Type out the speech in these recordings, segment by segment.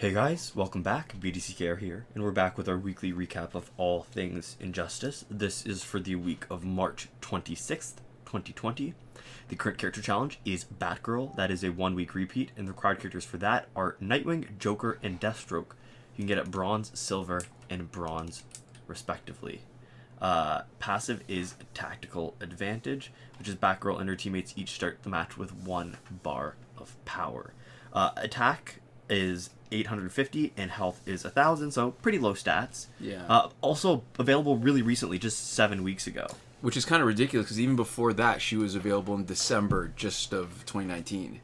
Hey guys, welcome back. BDCKR here, and we're back with our weekly recap of all things Injustice. This is for the week of March 26th, 2020. The current character challenge is Batgirl. That is a 1 week repeat, and the required characters for that are Nightwing, Joker, and Deathstroke. You can get it bronze, silver, and bronze, respectively. Passive is Tactical Advantage, which is Batgirl and her teammates each start the match with 1 bar of power. Attack is 850 and health is 1,000, so pretty low stats. Yeah. Also available really recently, just 7 weeks ago. Which is kind of ridiculous because even before that, she was available in December just of 2019.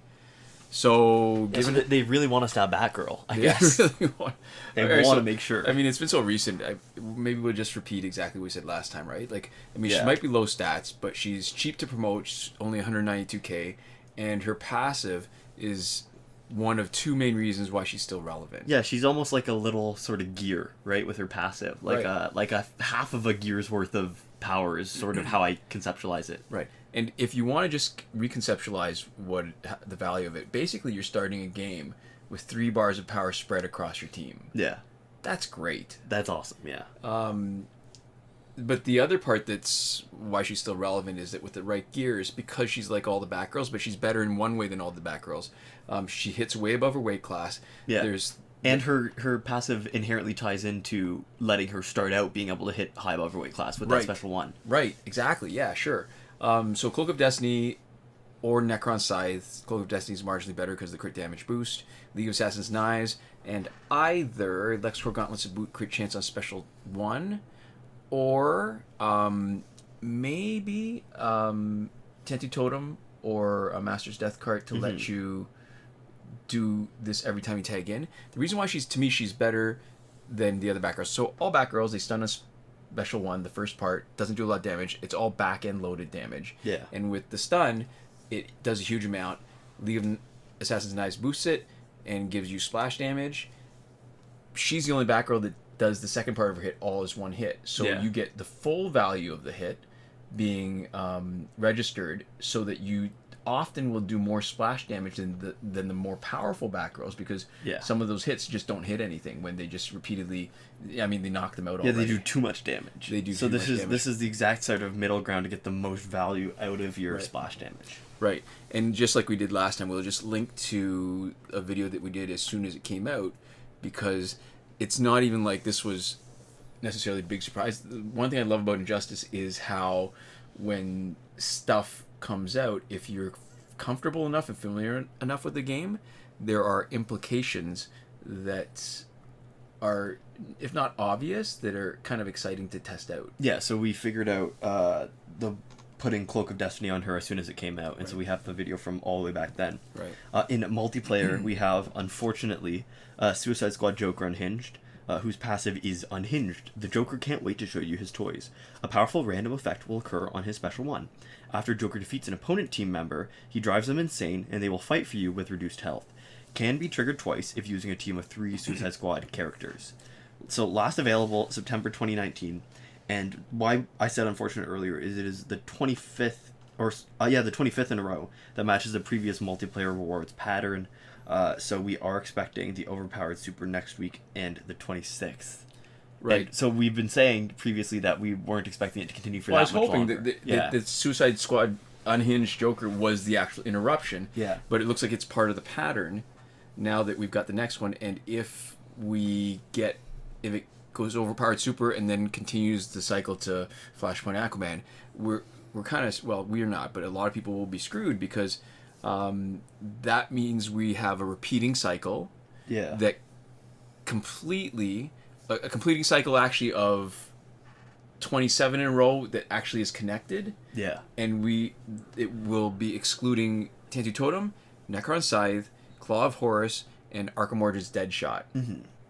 So, given so they really want us to have Batgirl, I they guess. really want, They want to make sure. I mean, it's been so recent. Maybe we'll just repeat exactly what we said last time, right? Like, I mean, she might be low stats, but she's cheap to promote. She's only 192k, and her passive is one of 2 main reasons why she's still relevant. Yeah, she's almost like a little sort of gear, right, with her passive. Like right. a half of a gear's worth of power is sort of how I conceptualize it. Right. And if you want to just reconceptualize what the value of it, basically you're starting a game with 3 bars of power spread across your team. Yeah. That's great. That's awesome, yeah. But the other part that's why she's still relevant is that with the right gears, because she's like all the Batgirls, but she's better in one way than all the Batgirls. She hits way above her weight class. Yeah. And her passive inherently ties into letting her start out being able to hit high above her weight class with that special one. Right, exactly, yeah, sure. So Cloak of Destiny or Necron Scythe. Cloak of Destiny is marginally better because of the crit damage boost. League of Assassins Knives, and either LexCorp Gauntlets of Boot crit chance on special 1, or maybe Tentu Totem or a Master's Death card to let you do this every time you tag in. The reason why she's better than the other Batgirls. So all Batgirls, they stun a special 1. The first part doesn't do a lot of damage. It's all back end loaded damage. Yeah. And with the stun, it does a huge amount. League of Assassins Knives boosts it and gives you splash damage. She's the only Batgirl that does the second part of her hit all as 1 hit. So you get the full value of the hit being registered, so that you often will do more splash damage than the more powerful Batgirls, because some of those hits just don't hit anything when they just repeatedly, I mean, they knock them out already. Yeah, they do too much damage. This is the exact sort of middle ground to get the most value out of your splash damage. Right. And just like we did last time, we'll just link to a video that we did as soon as it came out, because it's not even like this was necessarily a big surprise. One thing I love about Injustice is how when stuff comes out, if you're comfortable enough and familiar enough with the game, there are implications that are, if not obvious, that are kind of exciting to test out. Yeah, so we figured out the putting Cloak of Destiny on her as soon as it came out, and so we have the video from all the way back then. Right. In multiplayer, we have, unfortunately, Suicide Squad Joker Unhinged, whose passive is Unhinged. The Joker can't wait to show you his toys. A powerful random effect will occur on his special 1. After Joker defeats an opponent team member, he drives them insane, and they will fight for you with reduced health. Can be triggered twice if using a team of 3 Suicide Squad characters. So last available September 2019, and why I said unfortunate earlier is it is the 25th, the 25th in a row that matches the previous multiplayer rewards pattern. So we are expecting the overpowered super next week and the 26th. Right. And so we've been saying previously that we weren't expecting it to continue for that much longer. I was hoping that the Suicide Squad Unhinged Joker was the actual interruption. Yeah. But it looks like it's part of the pattern now that we've got the next one. And if it goes overpowered super and then continues the cycle to Flashpoint Aquaman, we're kind of, well, we're not, but a lot of people will be screwed, because that means we have a repeating cycle that a completing cycle actually of 27 in a row that actually is connected. Yeah. And it will be excluding Tentu Totem, Necron Scythe, Claw of Horus, and Arkham Origins Deadshot.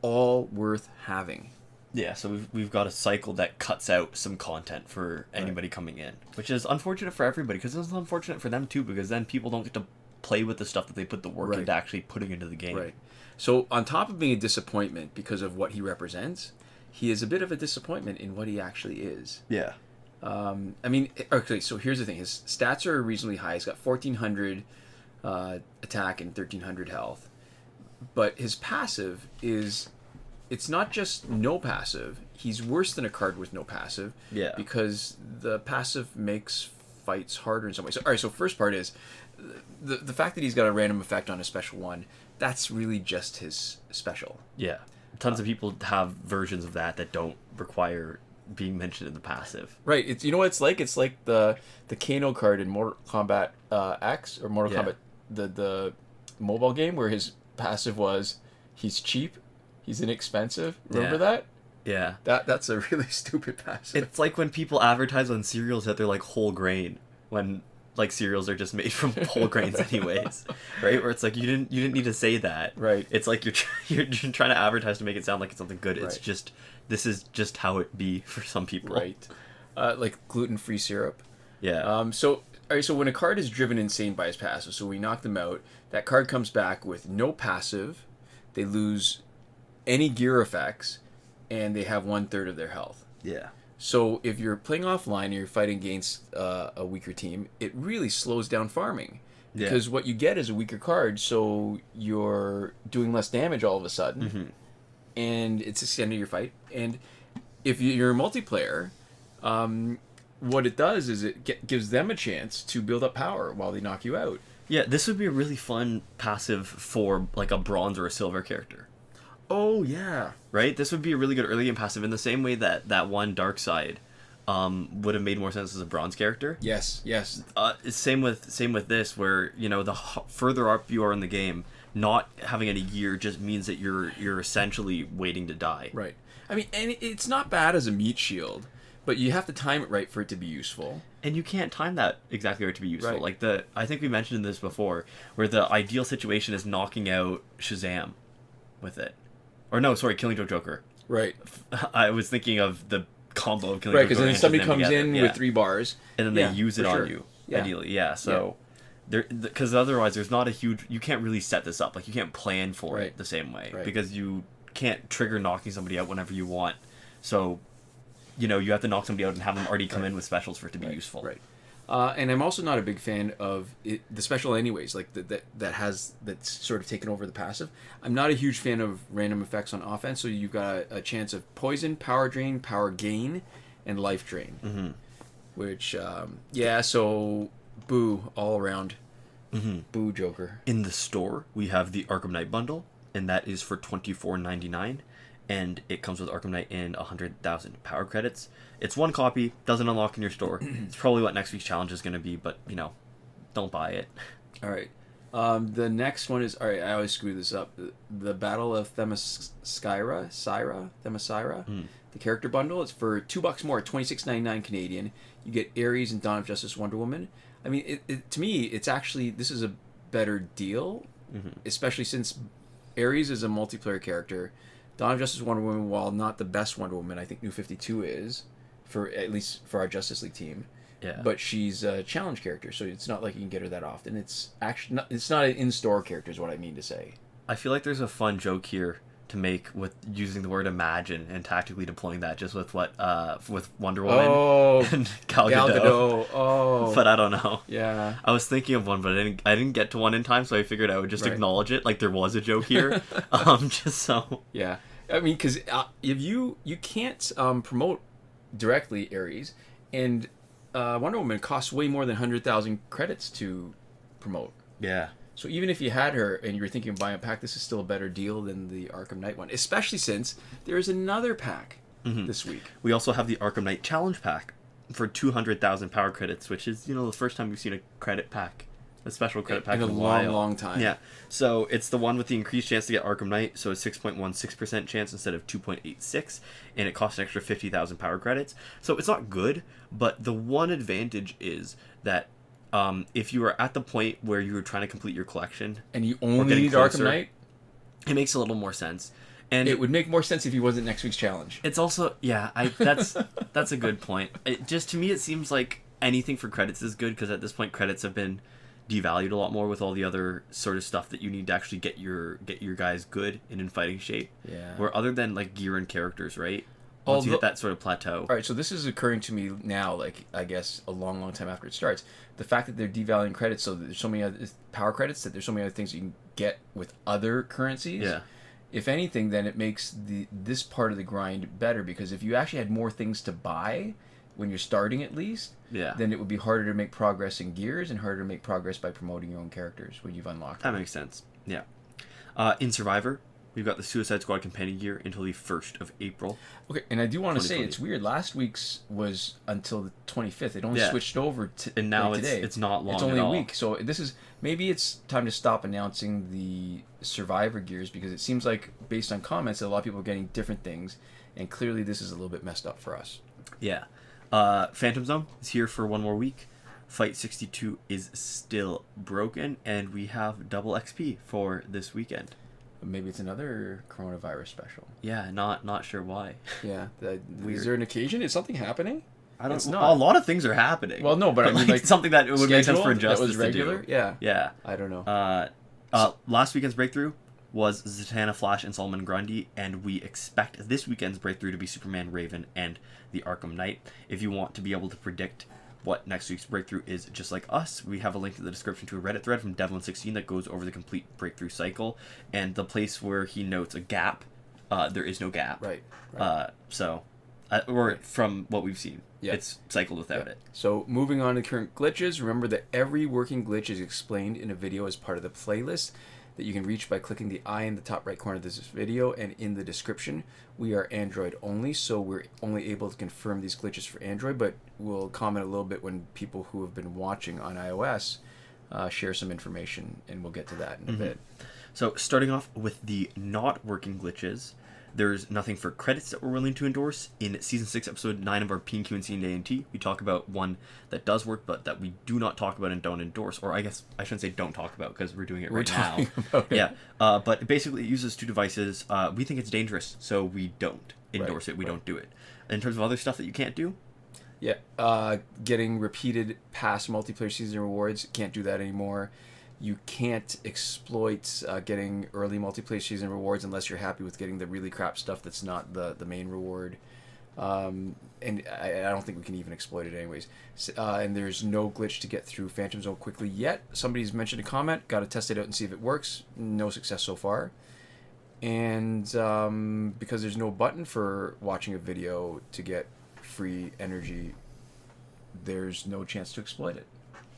All worth having. Yeah, so we've got a cycle that cuts out some content for anybody coming in, which is unfortunate for everybody, because it's unfortunate for them too, because then people don't get to play with the stuff that they put the work into actually putting into the game. Right. So on top of being a disappointment because of what he represents, he is a bit of a disappointment in what he actually is. Yeah. I mean, okay, so here's the thing. His stats are reasonably high. He's got 1,400 attack and 1,300 health. but his passive is, it's not just no passive. He's worse than a card with no passive. Yeah. Because the passive makes fights harder in some way. So, all right, so first part is the fact that he's got a random effect on a special one, that's really just his special. Yeah. Tons of people have versions of that don't require being mentioned in the passive. Right. It's, you know what it's like? It's like the Kano card in Mortal Kombat X, or Mortal Kombat, the mobile game, where his passive was he's cheap, he's inexpensive. Remember that? Yeah. That's a really stupid passive. It's like when people advertise on cereals that they're like whole grain, when like cereals are just made from whole grains anyways, right? Where it's like you didn't need to say that. Right. It's like you're trying to advertise to make it sound like it's something good. Right. It's just, this is just how it be for some people. Right. Like gluten-free syrup. Yeah. So all right, so when a card is driven insane by his passive, so we knock them out, that card comes back with no passive, they lose any gear effects, and they have 1/3 of their health. Yeah. So if you're playing offline and you're fighting against a weaker team, it really slows down farming. Because what you get is a weaker card, so you're doing less damage all of a sudden, mm-hmm. and it's extending your fight. And if you're a multiplayer, what it does is it gives them a chance to build up power while they knock you out. Yeah, this would be a really fun passive for like a bronze or a silver character. Oh, yeah. Right? This would be a really good early game passive in the same way that one Dark Side would have made more sense as a bronze character. Yes. Same with this, where, you know, the further up you are in the game, not having any gear just means that you're essentially waiting to die. Right. I mean, and it's not bad as a meat shield, but you have to time it right for it to be useful. And you can't time that exactly right to be useful. Right. Like I think we mentioned this before, where the ideal situation is knocking out Shazam with it. Or no, sorry, Killing Joke Joker. Right. I was thinking of the combo of Killing Joke Joker. Right, Joke because Joker then somebody Shazam comes together. in with 3 bars. And then they use it on you, Yeah. ideally. Yeah, so... Because otherwise there's not a huge... You can't really set this up. Like, you can't plan for it the same way. Right. Because you can't trigger knocking somebody out whenever you want. So, you know, you have to knock somebody out and have them already come in with specials for it to be useful. Right. And I'm also not a big fan of the special anyways, like that's sort of taken over the passive. I'm not a huge fan of random effects on offense, so you've got a chance of poison, power drain, power gain, and life drain. Mm-hmm. Which, so boo all around. Mm-hmm. Boo Joker. In the store, we have the Arkham Knight bundle, and that is for $24.99. And it comes with Arkham Knight and 100,000 power credits. It's one copy, doesn't unlock in your store. It's probably what next week's challenge is going to be, but, you know, don't buy it. All right. The next one is, all right, I always screw this up. The Battle of Themyscira, the character bundle. It's for $2 more, $26.99 Canadian. You get Ares and Dawn of Justice Wonder Woman. I mean, to me, it's actually, this is a better deal, especially since Ares is a multiplayer character. Dawn of Justice Wonder Woman, while not the best Wonder Woman, I think New 52 is, at least for our Justice League team. Yeah. But she's a challenge character, so it's not like you can get her that often. It's actually it's not an in-store character, is what I mean to say. I feel like there's a fun joke here to make with using the word imagine and tactically deploying that just with with Wonder Woman and Gal Gadot. Oh. But I don't know. Yeah. I was thinking of one, but I didn't get to one in time, so I figured I would just acknowledge it, like there was a joke here, just so. Yeah. I mean, because if you can't promote directly Ares, and Wonder Woman costs way more than 100,000 credits to promote. Yeah. So even if you had her and you were thinking of buying a pack, this is still a better deal than the Arkham Knight one, especially since there is another pack this week. We also have the Arkham Knight Challenge Pack for 200,000 power credits, which is, you know, the first time we've seen a credit pack. A special credit pack in a long time. Yeah. So it's the one with the increased chance to get Arkham Knight, so a 6.16% chance instead of 2.86, and it costs an extra 50,000 power credits. So it's not good, but the one advantage is that if you are at the point where you were trying to complete your collection and you only need Arkham Knight, it makes a little more sense. And it would make more sense if he wasn't next week's challenge. It's also that's a good point. To me it seems like anything for credits is good, because at this point credits have been devalued a lot more with all the other sort of stuff that you need to actually get your guys good and in fighting shape. Yeah. Where other than like gear and characters, right? Once you hit that sort of plateau. All right, so this is occurring to me now, like, I guess, a long, long time after it starts. The fact that they're devaluing credits, so that there's so many other power credits, that there's so many other things you can get with other currencies. Yeah. If anything, then it makes this part of the grind better, because if you actually had more things to buy when you're starting, at least, then it would be harder to make progress in gears and harder to make progress by promoting your own characters when you've unlocked them. That makes sense. Yeah. In Survivor, we've got the Suicide Squad companion gear until the 1st of April. Okay, and I do want to say it's weird. Last week's was until the 25th. It only switched over to and now today. It's not long. It's only at a all. week. So this is maybe it's time to stop announcing the Survivor gears, because it seems like, based on comments, that a lot of people are getting different things, and clearly this is a little bit messed up for us. Yeah. Phantom Zone is here for one more week. Fight 62 is still broken, and we have double XP for this weekend. Maybe it's another coronavirus special. Yeah, not sure why. Yeah, is there an occasion? Is something happening? I don't know. A lot of things are happening. Well, no, but I mean, like something that would make sense for Injustice that was regular. To do. Yeah. I don't know. Last weekend's breakthrough was Zatanna, Flash, and Solomon Grundy, and we expect this weekend's breakthrough to be Superman, Raven, and the Arkham Knight. If you want to be able to predict what next week's breakthrough is, just like us, we have a link in the description to a Reddit thread from Devlin16 that goes over the complete breakthrough cycle, and the place where he notes a gap, there is no gap. Right. Or from what we've seen, it's cycled without it. So moving on to current glitches, remember that every working glitch is explained in a video as part of the playlist that you can reach by clicking the eye in the top right corner of this video and in the description. We are Android only, so we're only able to confirm these glitches for Android, but we'll comment a little bit when people who have been watching on iOS share some information, and we'll get to that in a bit. So starting off with the not working glitches, there's nothing for credits that we're willing to endorse. In Season 6, Episode 9 of our PNQ and A&T, we talk about one that does work, but that we do not talk about and don't endorse. Or I guess I shouldn't say don't talk about, because we're doing it right now. Yeah, but basically it uses two devices. We think it's dangerous, so we don't endorse it. We don't do it. In terms of other stuff that you can't do? Yeah, getting repeated past multiplayer season rewards, can't do that anymore. You can't exploit getting early multiplayer season rewards unless you're happy with getting the really crap stuff that's not the main reward. And I don't think we can even exploit it anyways. And there's no glitch to get through Phantom Zone quickly yet. Somebody's mentioned a comment. Got to test it out and see if it works. No success so far. And because there's no button for watching a video to get free energy, there's no chance to exploit it.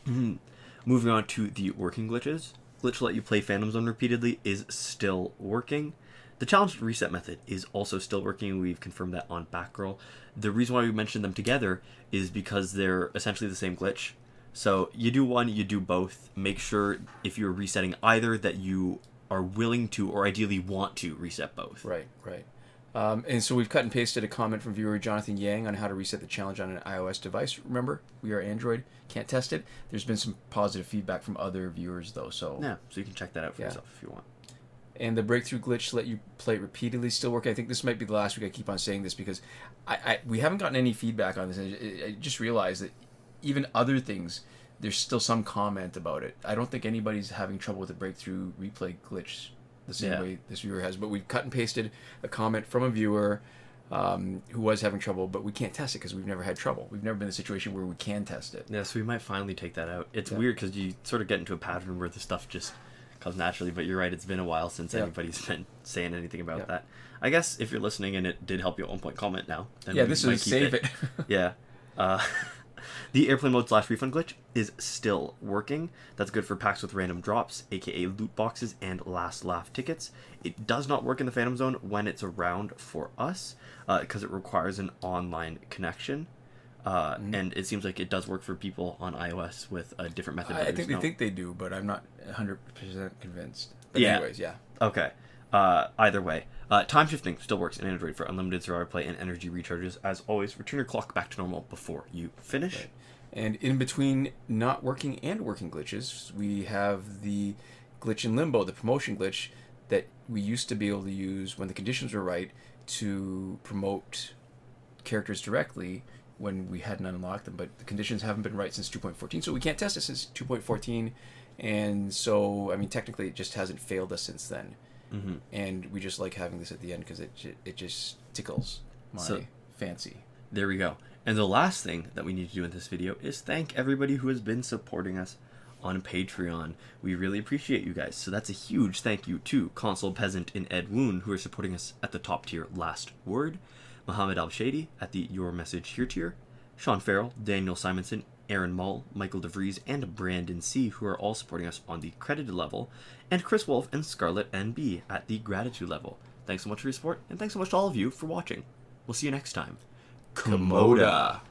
Mm-hmm. Moving on to the working glitches. Glitch to let you play Phantom Zone repeatedly is still working. The challenge reset method is also still working. We've confirmed that on Batgirl. The reason why we mentioned them together is because they're essentially the same glitch. So you do one, you do both. Make sure if you're resetting either that you are willing to or ideally want to reset both. Right. And so we've cut and pasted a comment from viewer Jonathan Yang on how to reset the challenge on an iOS device. Remember, we are Android, can't test it. There's been some positive feedback from other viewers, though. So you can check that out for yourself if you want. And the breakthrough glitch to let you play it repeatedly still working. I think this might be the last week I keep on saying this, because we haven't gotten any feedback on this. I just realized that even other things, there's still some comment about it. I don't think anybody's having trouble with the breakthrough replay glitch the same way this viewer has, but we've cut and pasted a comment from a viewer who was having trouble, but we can't test it because we've never had trouble. We've never been in a situation where we can test it. Yeah, so we might finally take that out. It's weird because you sort of get into a pattern where the stuff just comes naturally, but you're right, it's been a while since anybody's been saying anything about that. I guess if you're listening and it did help you at one point, comment now. Then this is save it. Yeah. The airplane mode / refund glitch is still working. That's good for packs with random drops, aka loot boxes and last laugh tickets. It does not work in the Phantom Zone when it's around for us, because it requires an online connection. And it seems like it does work for people on iOS with a different method. I think they do, but I'm not 100% convinced. But anyways, Okay. Either way, time shifting still works in Android for unlimited survivor play and energy recharges. As always, return your clock back to normal before you finish. Right. And in between not working and working glitches, we have the glitch in Limbo, the promotion glitch that we used to be able to use when the conditions were right to promote characters directly when we hadn't unlocked them. But the conditions haven't been right since 2.14, so we can't test it since 2.14. And so, I mean, technically it just hasn't failed us since then. Mm-hmm. And we just like having this at the end because it just tickles. my fancy. There we go. And the last thing that we need to do in this video is thank everybody who has been supporting us on Patreon. We really appreciate you guys. So that's a huge thank you to Console Peasant and Edwoon, who are supporting us at the top tier Last Word, Mohammed Albshaiti at the Your Message Here tier, Shawn Farrell, Daniel Simonson, Aaron Maule, Michael DeVries, and Brandon C., who are all supporting us on the credited level, and Chris Wolff and Scarlet Enby at the gratitude level. Thanks so much for your support, and thanks so much to all of you for watching. We'll see you next time. Komoda.